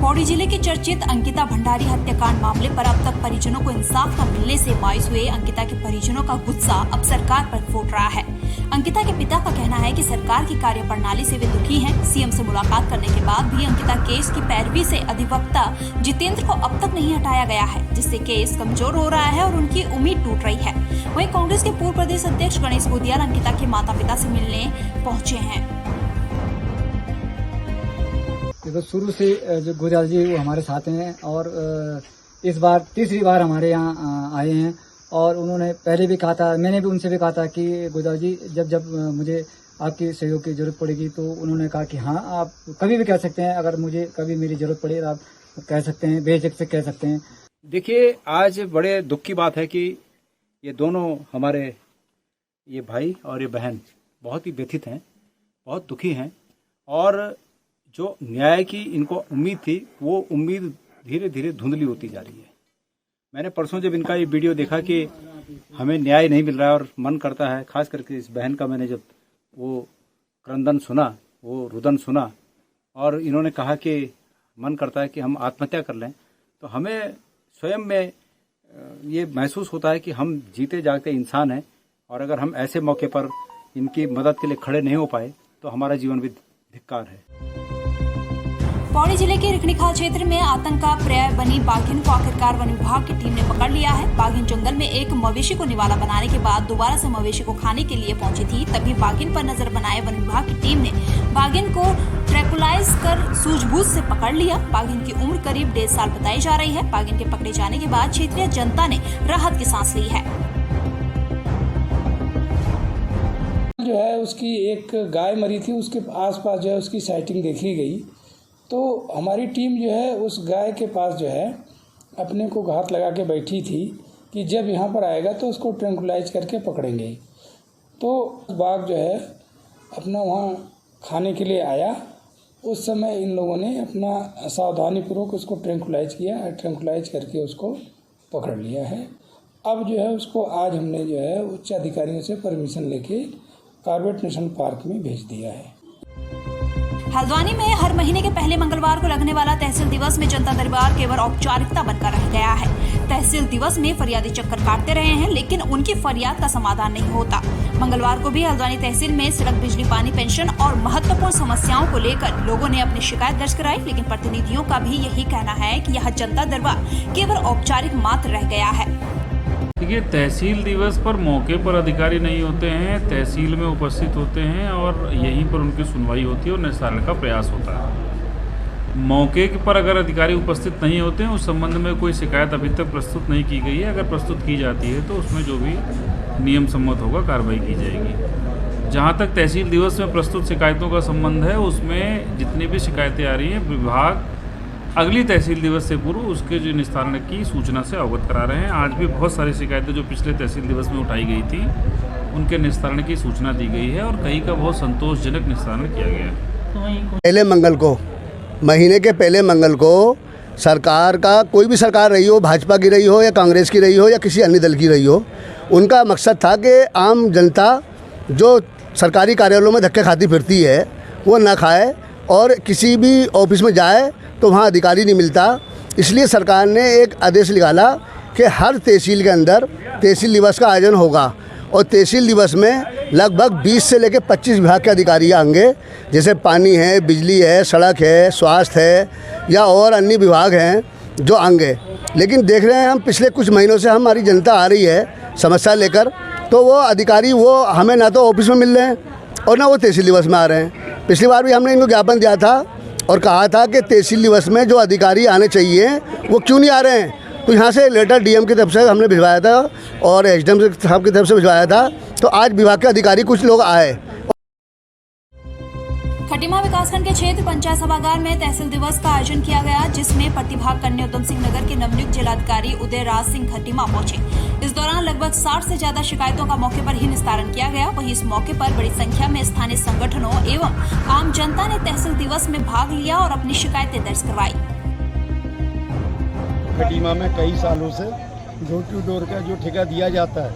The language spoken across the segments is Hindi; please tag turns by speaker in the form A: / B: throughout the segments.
A: पौड़ी जिले के चर्चित अंकिता भंडारी हत्याकांड मामले पर अब तक परिजनों को इंसाफ न मिलने से मायूस हुए अंकिता के परिजनों का गुस्सा अब सरकार पर फूट रहा है। अंकिता के पिता का कहना है कि सरकार की कार्यप्रणाली से वे दुखी हैं। सीएम से मुलाकात करने के बाद भी अंकिता केस की पैरवी से अधिवक्ता जितेंद्र को अब तक नहीं हटाया गया है, जिससे केस कमजोर हो रहा है और उनकी उम्मीद टूट रही है। वहीं कांग्रेस के पूर्व प्रदेश अध्यक्ष गणेश गुदियाल अंकिता के माता पिता से मिलने पहुँचे हैं।
B: तो शुरू से जो गुदियाल जी वो हमारे साथ हैं और इस बार तीसरी बार हमारे यहाँ आए हैं और उन्होंने पहले भी कहा था, मैंने भी उनसे भी कहा था कि गुदियाल जी जब मुझे आपकी सहयोग की जरूरत पड़ेगी तो उन्होंने कहा कि हाँ आप कभी भी कह सकते हैं, अगर मुझे कभी मेरी जरूरत पड़े आप कह सकते हैं, बेझिझक से कह सकते हैं।
C: देखिए आज बड़े दुख की बात है कि ये दोनों हमारे ये भाई और ये बहन बहुत ही व्यथित हैं, बहुत दुखी हैं और जो न्याय की इनको उम्मीद थी वो उम्मीद धीरे धीरे धुंधली होती जा रही है। मैंने परसों जब इनका ये वीडियो देखा कि हमें न्याय नहीं मिल रहा है और मन करता है, खास करके इस बहन का मैंने जब वो क्रंदन सुना, वो रुदन सुना और इन्होंने कहा कि मन करता है कि हम आत्महत्या कर लें, तो हमें स्वयं में ये महसूस होता है कि हम जीते जागते इंसान हैं और अगर हम ऐसे मौके पर इनकी मदद के लिए खड़े नहीं हो पाए तो हमारा जीवन भी धिक्कार है।
A: पौड़ी जिले के रिखणीखाल क्षेत्र में आतंक का पर्याय बनी बाघिन को आखिरकार वन विभाग की टीम ने पकड़ लिया है। बाघिन जंगल में एक मवेशी को निवाला बनाने के बाद दोबारा से मवेशी को खाने के लिए पहुंची थी। तभी बाघिन पर नजर बनाए वन विभाग की टीम ने बाघिन को ट्रैंकुलाइज कर सूझबूझ से पकड़ लिया। बाघिन की उम्र करीब 1.5 साल बताई जा रही है। बाघिन के पकड़े जाने के बाद क्षेत्रीय जनता ने राहत की सांस ली है।
D: जो है उसकी एक गाय मरी थी, उसके आसपास जो है उसकी साइटिंग देखी गई, तो हमारी टीम जो है उस गाय के पास जो है अपने को घात लगा के बैठी थी कि जब यहाँ पर आएगा तो उसको ट्रैंकुलाइज करके पकड़ेंगे। तो बाघ जो है अपना वहाँ खाने के लिए आया, उस समय इन लोगों ने अपना सावधानीपूर्वक उसको ट्रैंकुलाइज किया, ट्रैंकुलाइज करके उसको पकड़ लिया है। अब जो है उसको आज हमने जो है उच्च अधिकारियों से परमिशन लेके कॉर्बेट नेशनल पार्क में भेज दिया है।
A: हल्द्वानी में हर महीने के पहले मंगलवार को लगने वाला तहसील दिवस में जनता दरबार केवल औपचारिकता बनकर रह गया है। तहसील दिवस में फरियादी चक्कर काटते रहे हैं, लेकिन उनकी फरियाद का समाधान नहीं होता। मंगलवार को भी हल्द्वानी तहसील में सड़क, बिजली, पानी, पेंशन और महत्वपूर्ण समस्याओं को लेकर लोगों ने अपनी शिकायत दर्ज कराई, लेकिन प्रतिनिधियों का भी यही कहना है कि यह जनता दरबार केवल औपचारिक मात्र रह गया है।
E: देखिए, तहसील दिवस पर मौके पर अधिकारी नहीं होते हैं, तहसील में उपस्थित होते हैं और यहीं पर उनकी सुनवाई होती है और निस्तारण का प्रयास होता है। मौके पर अगर अधिकारी उपस्थित नहीं होते हैं, उस संबंध में कोई शिकायत अभी तक प्रस्तुत नहीं की गई है। अगर प्रस्तुत की जाती है तो उसमें जो भी नियम सम्मत होगा कार्रवाई की जाएगी। जहाँ तक तहसील दिवस में प्रस्तुत शिकायतों का संबंध है, उसमें जितनी भी शिकायतें आ रही हैं, विभाग अगली तहसील दिवस से पूर्व उसके जो निस्तारण की सूचना से अवगत करा रहे हैं। आज भी बहुत सारी शिकायतें जो पिछले तहसील दिवस में उठाई गई थी, उनके निस्तारण की सूचना दी गई है और कई का बहुत संतोषजनक निस्तारण किया गया है।
F: पहले मंगल को, महीने के पहले मंगल को सरकार का, कोई भी सरकार रही हो, भाजपा की रही हो या कांग्रेस की रही हो या किसी अन्य दल की रही हो, उनका मकसद था कि आम जनता जो सरकारी कार्यालयों में धक्के खाती फिरती है वो ना खाए और किसी भी ऑफिस में जाए तो वहाँ अधिकारी नहीं मिलता। इसलिए सरकार ने एक आदेश निकाला कि हर तहसील के अंदर तहसील दिवस का आयोजन होगा और तहसील दिवस में लगभग 20 से लेकर 25 विभाग के अधिकारी आएंगे, जैसे पानी है, बिजली है, सड़क है, स्वास्थ्य है या और अन्य विभाग हैं जो आएंगे। लेकिन देख रहे हैं हम पिछले कुछ महीनों से हमारी जनता आ रही है समस्या लेकर, तो वो अधिकारी वो हमें ना तो ऑफिस में मिल रहे हैं और ना वो तहसील दिवस में आ रहे हैं। पिछली बार भी हमने इनको ज्ञापन दिया था और कहा था कि तहसील दिवस में जो अधिकारी आने चाहिए वो क्यों नहीं आ रहे हैं। तो यहाँ से लेटर डीएम की तरफ से हमने भिजवाया था और एसडीएम साहब की तरफ से भिजवाया था, तो आज विभाग के अधिकारी कुछ लोग आए।
A: खटीमा विकासखंड के क्षेत्र पंचायत सभागार में तहसील दिवस का आयोजन किया गया, जिसमें प्रतिभाग करने उधम सिंह नगर के नवनियुक्त जिलाधिकारी उदय राज सिंह खटीमा पहुंचे। इस दौरान लगभग 60 से ज्यादा शिकायतों का मौके पर ही निस्तारण किया गया। वहीं इस मौके पर बड़ी संख्या में स्थानीय संगठनों एवं आम जनता ने तहसील दिवस में भाग लिया और अपनी शिकायतें दर्ज करवाई।
G: खटीमा में कई सालों से डोर टू डोर का जो ठेका दिया जाता है,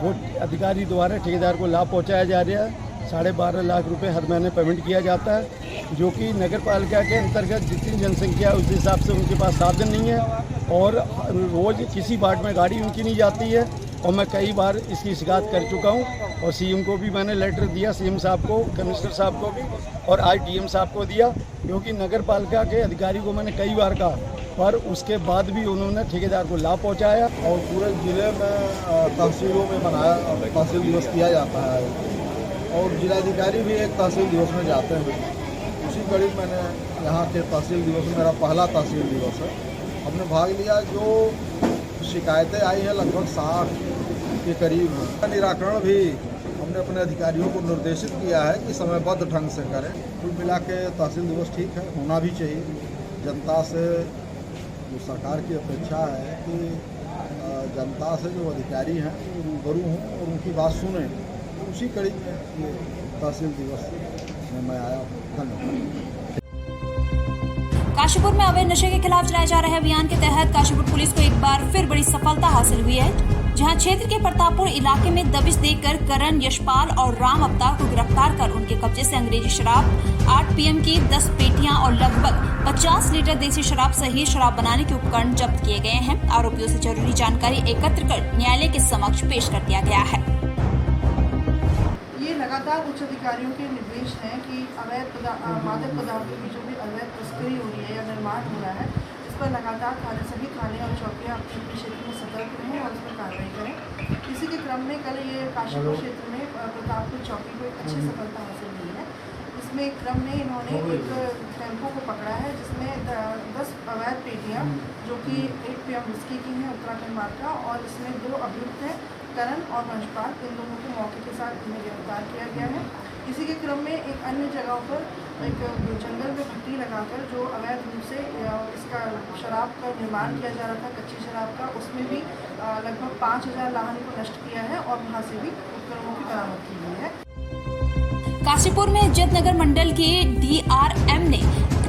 G: वो अधिकारी द्वारा ठेकेदार को लाभ पहुँचाया जा रहा है। 12.5 लाख रुपए हर महीने पेमेंट किया जाता है जो कि नगर पालिका के अंतर्गत जितनी जनसंख्या है उस हिसाब से उनके पास साधन नहीं है और रोज़ किसी वार्ड में गाड़ी उनकी नहीं जाती है। और मैं कई बार इसकी शिकायत कर चुका हूँ और सीएम को भी मैंने लेटर दिया, सीएम साहब को, कमिश्नर साहब को भी और आज डीएम साहब को दिया, क्योंकि नगर पालिका के अधिकारी को मैंने कई बार कहा, पर उसके बाद भी उन्होंने ठेकेदार को लाभ पहुँचाया।
H: और पूरे ज़िले में तहसीलों में मनाया तहसील दिवस किया जाता है और जिलाधिकारी भी एक तहसील दिवस में जाते हैं। उसी कड़ी मैंने यहाँ के तहसील दिवस में, मेरा पहला तहसील दिवस है, हमने भाग लिया। जो शिकायतें आई हैं लगभग 60 के करीब हैं। निराकरण भी हमने अपने अधिकारियों को निर्देशित किया है कि समयबद्ध ढंग से करें। कुल मिला के तहसील दिवस ठीक है, होना भी चाहिए। जनता से जो सरकार की अपेक्षा है कि जनता से जो अधिकारी हैं वो रूबरू हों और उनकी बात सुनें, तो उसी कड़ी में ये तहसील दिवस में मैं आया हूँ। धन्यवाद।
A: काशीपुर में अवैध नशे के खिलाफ चलाए जा रहे अभियान के तहत काशीपुर पुलिस को एक बार फिर बड़ी सफलता हासिल हुई है, जहां क्षेत्र के प्रतापपुर इलाके में दबिश देकर करण, यशपाल और राम अवतार को गिरफ्तार कर उनके कब्जे से अंग्रेजी शराब 8 PM की 10 पेटियां और लगभग 50 लीटर देसी शराब सहित शराब बनाने के उपकरण जब्त किए गए हैं। आरोपियों से जरूरी जानकारी एकत्र कर न्यायालय के समक्ष पेश कर दिया गया है।
I: ये लगातार उच्च अधिकारियों के निर्देश हैं कि अवैध मादक पदार्थों की जो भी अवैध तस्करी हो रही है या निर्माण हो रहा है, इस पर लगातार सभी थाने और चौकियाँ अपने अपने क्षेत्र में सतर्क रहें और इसमें कार्रवाई करें। इसी के क्रम में कल ये काशीपुर क्षेत्र में प्रतापपुर चौकी को एक अच्छी सफलता हासिल हुई है। इसमें क्रम में इन्होंने एक टेम्पो को पकड़ा है जिसमें 10 अवैध पेटियाँ जो कि 1 PM विस्की की हैं उत्तराखंड मार्ग का, और इसमें 2 अभियुक्त हैं, करण और वंशपाल। इन दोनों को मौके के साथ इन्हें गिरफ्तार किया गया है। इसी के क्रम में एक अन्य जगह पर एक जंगल में भट्टी लगाकर जो अवैध रूप से इसका शराब का निर्माण किया जा रहा था, कच्ची शराब का, उसमें भी लगभग 5000 लाहन को नष्ट किया है और वहाँ से भी उपकरणों की बरामद की गई है।
A: काशीपुर में इज्जत नगर मंडल के DRM ने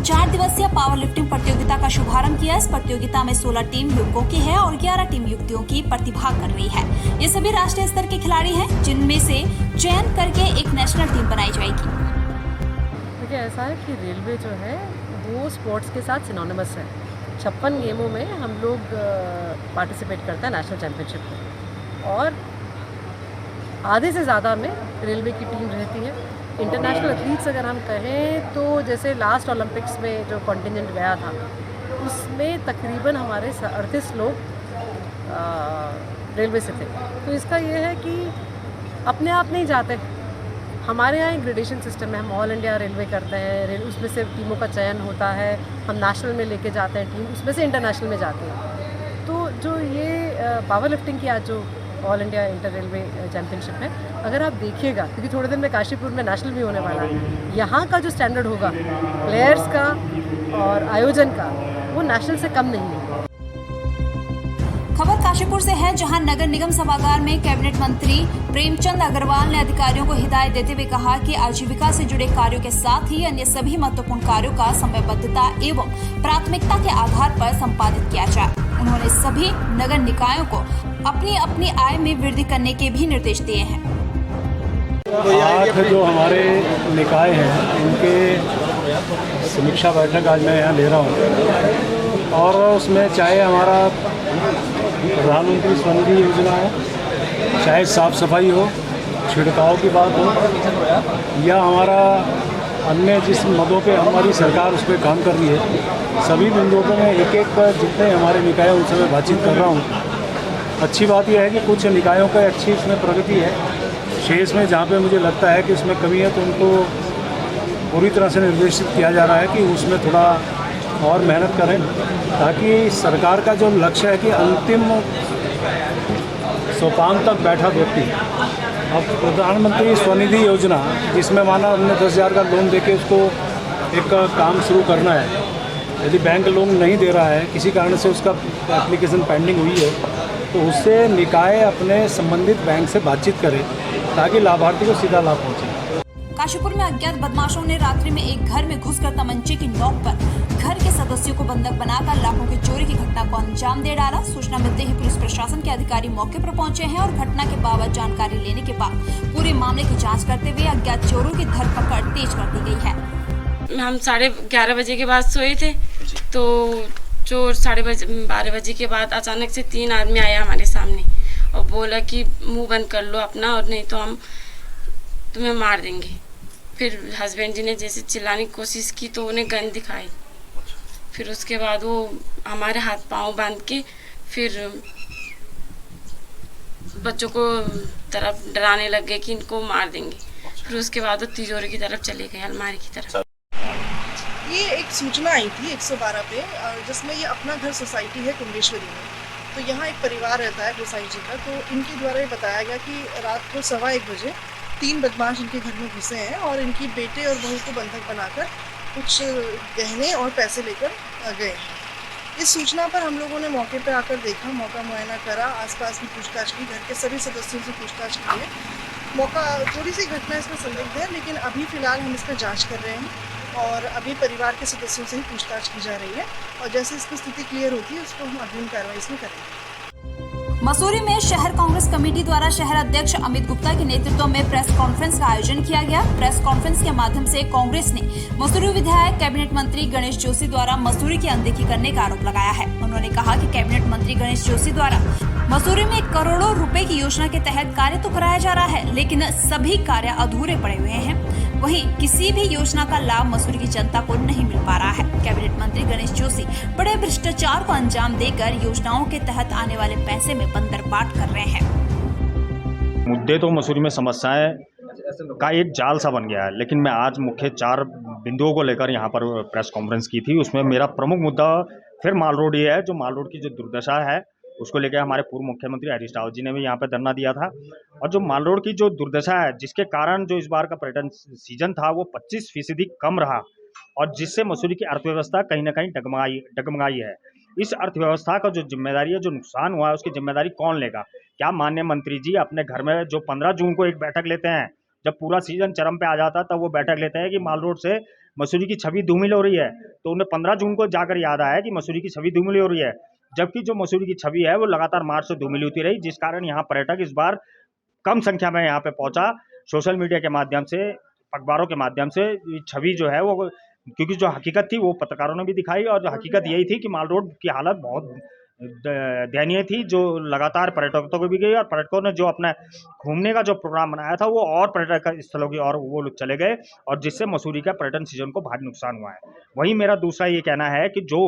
A: 4 दिवसीय पावर लिफ्टिंग प्रतियोगिता का शुभारंभ किया। इस प्रतियोगिता में 16 टीम युवकों की है और 11 टीम युवतियों की प्रतिभाग कर रही है। ये सभी राष्ट्रीय स्तर के खिलाड़ी हैं, जिनमें से चयन करके एक नेशनल टीम बनाई जाएगी।
J: देखिए, ऐसा है कि रेलवे जो है वो स्पोर्ट्स के साथ सिनोनिमस है। 56 गेमों में हम लोग पार्टिसिपेट करते हैं नेशनल चैम्पियनशिप में, और आधे से ज़्यादा में रेलवे की टीम रहती है। इंटरनेशनल एथलीट्स अगर हम कहें तो जैसे लास्ट ओलंपिक्स में जो कॉन्टिजेंट गया था उसमें तकरीबन हमारे 38 लोग रेलवे से थे। तो इसका ये है कि अपने आप नहीं जाते, हमारे यहाँ एक ग्रेडेशन सिस्टम है। हम ऑल इंडिया रेलवे करते हैं, उसमें से टीमों का चयन होता है, हम नेशनल में लेके जाते हैं टीम, उसमें से इंटरनेशनल में जाते हैं। तो जो ये पावर लिफ्टिंग की आज जो all India inter railway championship है, अगर आप देखिएगा, क्योंकि थोड़े दिन में काशीपुर में नेशनल भी होने वाला है, यहाँ का जो स्टैंडर्ड होगा प्लेयर्स का और आयोजन का, वो नेशनल से कम नहीं है।
A: खबर काशीपुर से है, जहां नगर निगम सभागार में कैबिनेट मंत्री प्रेमचंद अग्रवाल ने अधिकारियों को हिदायत देते हुए कहा कि आजीविका से जुड़े कार्यों के साथ ही अन्य सभी महत्वपूर्ण कार्यों का समयबद्धता एवं प्राथमिकता के आधार पर संपादित किया जाए। उन्होंने सभी नगर निकायों को अपनी अपनी आय में वृद्धि करने के भी निर्देश दिए हैं।
C: आज जो हमारे निकाय हैं उनके समीक्षा बैठक आज मैं यहाँ ले रहा हूँ, और उसमें चाहे हमारा प्रधानमंत्री स्वनिधि योजना है, चाहे साफ सफाई हो, छिड़काव की बात हो, या हमारा अन्य जिस मदों पे हमारी सरकार उस पर काम कर रही है, सभी बिंदुओं पर मैं एक एक पर जितने हमारे निकाय हैं उनसे मैं बातचीत कर रहा हूँ। अच्छी बात यह है कि कुछ निकायों का अच्छी इसमें प्रगति है। शेष में जहाँ पे मुझे लगता है कि उसमें कमी है तो उनको पूरी तरह से निर्देशित किया जा रहा है कि उसमें थोड़ा और मेहनत करें, ताकि सरकार का जो लक्ष्य है कि अंतिम सोपान तक बैठा व्यक्ति, अब प्रधानमंत्री स्वनिधि योजना जिसमें माना हमने 10,000 का लोन देके उसको एक काम शुरू करना है, यदि बैंक लोन नहीं दे रहा है, किसी कारण से उसका एप्लीकेशन पेंडिंग हुई है, तो उससे निकाय अपने संबंधित बैंक से बातचीत करे ताकि लाभार्थी को सीधा लाभ पहुँचे।
A: काशीपुर में अज्ञात बदमाशों ने रात्रि में एक घर में घुसकर तमंचे की नोक पर घर के सदस्यों को बंधक बनाकर लाखों की चोरी की घटना को अंजाम दे डाला। सूचना मिलते ही पुलिस प्रशासन के अधिकारी मौके पर पहुंचे हैं और घटना के बाबत जानकारी लेने के बाद पूरे मामले की जांच करते हुए अज्ञात चोरों की धरपकड़ तेज कर दी गई है।
K: हम 11:30 बजे के बाद सोए थे, तो जो 12:30 बजे के बाद अचानक से 3 आदमी आया हमारे सामने और बोला कि मुंह बंद कर लो अपना, और नहीं तो हम तुम्हें मार देंगे। फिर हस्बैंड जी ने जैसे चिल्लाने की कोशिश की तो उन्हें गन दिखाई। फिर उसके बाद वो हमारे हाथ पांव बांध के फिर बच्चों को तरफ डराने लग गए कि इनको मार देंगे। फिर उसके बाद वो तिजोरी की तरफ चले गए, अलमारी की तरफ।
I: ये एक सूचना आई थी 112 पे, जिसमें ये अपना घर सोसाइटी है कुंडेश्वरी में। तो यहाँ एक परिवार रहता है गोसाई जी का। तो इनके द्वारा ये बताया गया कि रात को 1:15 बजे 3 बदमाश इनके घर में घुसे हैं और इनकी बेटे और बहू को बंधक बनाकर कुछ गहने और पैसे लेकर गए हैं। इस सूचना पर हम लोगों ने मौके पर आकर देखा, मौका मुआयना करा, आसपास की पूछताछ की, घर के सभी सदस्यों से पूछताछ की है। मौका थोड़ी सी घटना इसमें संदिग्ध है, लेकिन अभी फ़िलहाल हम इसका जांच कर रहे हैं और अभी परिवार के सदस्यों से ही पूछताछ की जा रही है और जैसे इसकी स्थिति क्लियर होती है उसको हम अग्रिम कार्रवाई इसमें करेंगे।
A: मसूरी में शहर कांग्रेस कमेटी द्वारा शहर अध्यक्ष अमित गुप्ता के नेतृत्व में प्रेस कॉन्फ्रेंस का आयोजन किया गया। प्रेस कॉन्फ्रेंस के माध्यम से कांग्रेस ने मसूरी विधायक कैबिनेट मंत्री गणेश जोशी द्वारा मसूरी की अनदेखी करने का आरोप लगाया है। उन्होंने कहा कि कैबिनेट मंत्री गणेश जोशी द्वारा मसूरी में करोड़ों रुपए की योजना के तहत कार्य तो कराया जा रहा है, लेकिन सभी कार्य अधूरे पड़े हुए हैं। वहीं किसी भी योजना का लाभ मसूरी की जनता को नहीं मिल पा रहा है। कैबिनेट मंत्री गणेश जोशी बड़े भ्रष्टाचार को अंजाम देकर योजनाओं के तहत आने वाले पैसे में बंदरबाट कर रहे हैं।
L: मुद्दे तो मसूरी में समस्याएं का एक जाल सा बन गया है, लेकिन मैं आज मुख्य 4 बिंदुओं को लेकर यहाँ पर प्रेस कॉन्फ्रेंस की थी। उसमें मेरा प्रमुख मुद्दा फिर माल रोड ये है, जो माल रोड की जो दुर्दशा है उसको लेकर हमारे पूर्व मुख्यमंत्री हरीश रावत जी ने भी यहाँ पर धरना दिया था। और जो माल रोड की जो दुर्दशा है, जिसके कारण जो इस बार का पर्यटन सीजन था वो 25% कम रहा और जिससे मसूरी की अर्थव्यवस्था कहीं ना कहीं डगमगाई है। इस अर्थव्यवस्था का जो जिम्मेदारी है, जो नुकसान हुआ है, उसकी जिम्मेदारी कौन लेगा? क्या माननीय मंत्री जी अपने घर में जो 15 जून को एक बैठक लेते हैं, जब पूरा सीजन चरम पे आ जाता है तब वो बैठक लेते हैं कि माल रोड से मसूरी की छवि धूमिल हो रही है, तो उन्हें 15 जून को जाकर याद आया कि मसूरी की छवि धूमिल हो रही है, जबकि जो मसूरी की छवि है वो लगातार मार्च से धूमिल होती रही, जिस कारण यहाँ पर्यटक इस बार कम संख्या में यहाँ पे पहुंचा। सोशल मीडिया के माध्यम से, अखबारों के माध्यम से छवि जो है वो, क्योंकि जो हकीकत थी वो पत्रकारों ने भी दिखाई और जो हकीकत यही थी कि माल रोड की हालत बहुत दयनीय थी, जो लगातार पर्यटकों को भी गई और पर्यटकों ने जो अपना घूमने का जो प्रोग्राम बनाया था वो और पर्यटक स्थलों की और वो लोग चले गए और जिससे मसूरी का पर्यटन सीजन को भारी नुकसान हुआ है। वहीं मेरा दूसरा ये कहना है कि जो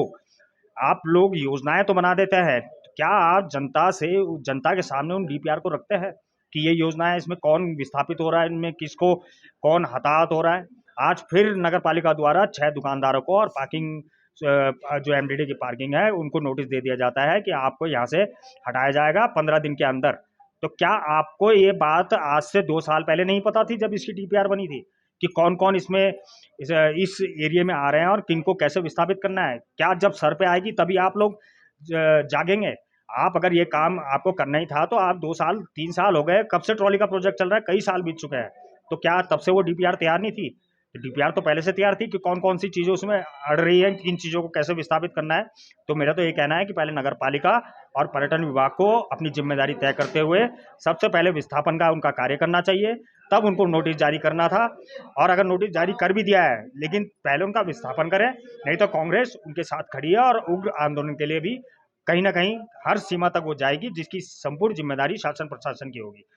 L: आप लोग योजनाएं तो बना देते हैं, क्या आप जनता के सामने उन DPR को रखते हैं कि ये योजना है, इसमें कौन विस्थापित हो रहा है, इनमें किसको कौन हताहत हो रहा है? आज फिर नगर पालिका द्वारा 6 दुकानदारों को और पार्किंग जो MDD की पार्किंग है उनको नोटिस दे दिया जाता है कि आपको यहाँ से हटाया जाएगा 15 दिन के अंदर। तो क्या आपको ये बात आज से 2 साल पहले नहीं पता थी जब इसकी DPR बनी थी कि कौन कौन इसमें इस एरिया में आ रहे हैं और किनको कैसे विस्थापित करना है? क्या जब सर पे आएगी तभी आप लोग जागेंगे? आप अगर ये काम आपको करना ही था तो आप 2 साल 3 साल हो गए, कब से ट्रॉली का प्रोजेक्ट चल रहा है, कई साल बीत चुके हैं, तो क्या तब से वो DPR तैयार नहीं थी? DPR तो पहले से तैयार थी कि कौन कौन सी चीज़ें उसमें अड़ रही है, किन चीज़ों को कैसे विस्थापित करना है। तो मेरा तो ये कहना है कि पहले नगर पालिका और पर्यटन विभाग को अपनी जिम्मेदारी तय करते हुए सबसे पहले विस्थापन का उनका कार्य करना चाहिए, तब उनको नोटिस जारी करना था। और अगर नोटिस जारी कर भी दिया है लेकिन पहले उनका विस्थापन करें, नहीं तो कांग्रेस उनके साथ खड़ी है और उग्र आंदोलन के लिए भी कहीं ना कहीं हर सीमा तक वो जाएगी, जिसकी संपूर्ण जिम्मेदारी शासन प्रशासन की होगी।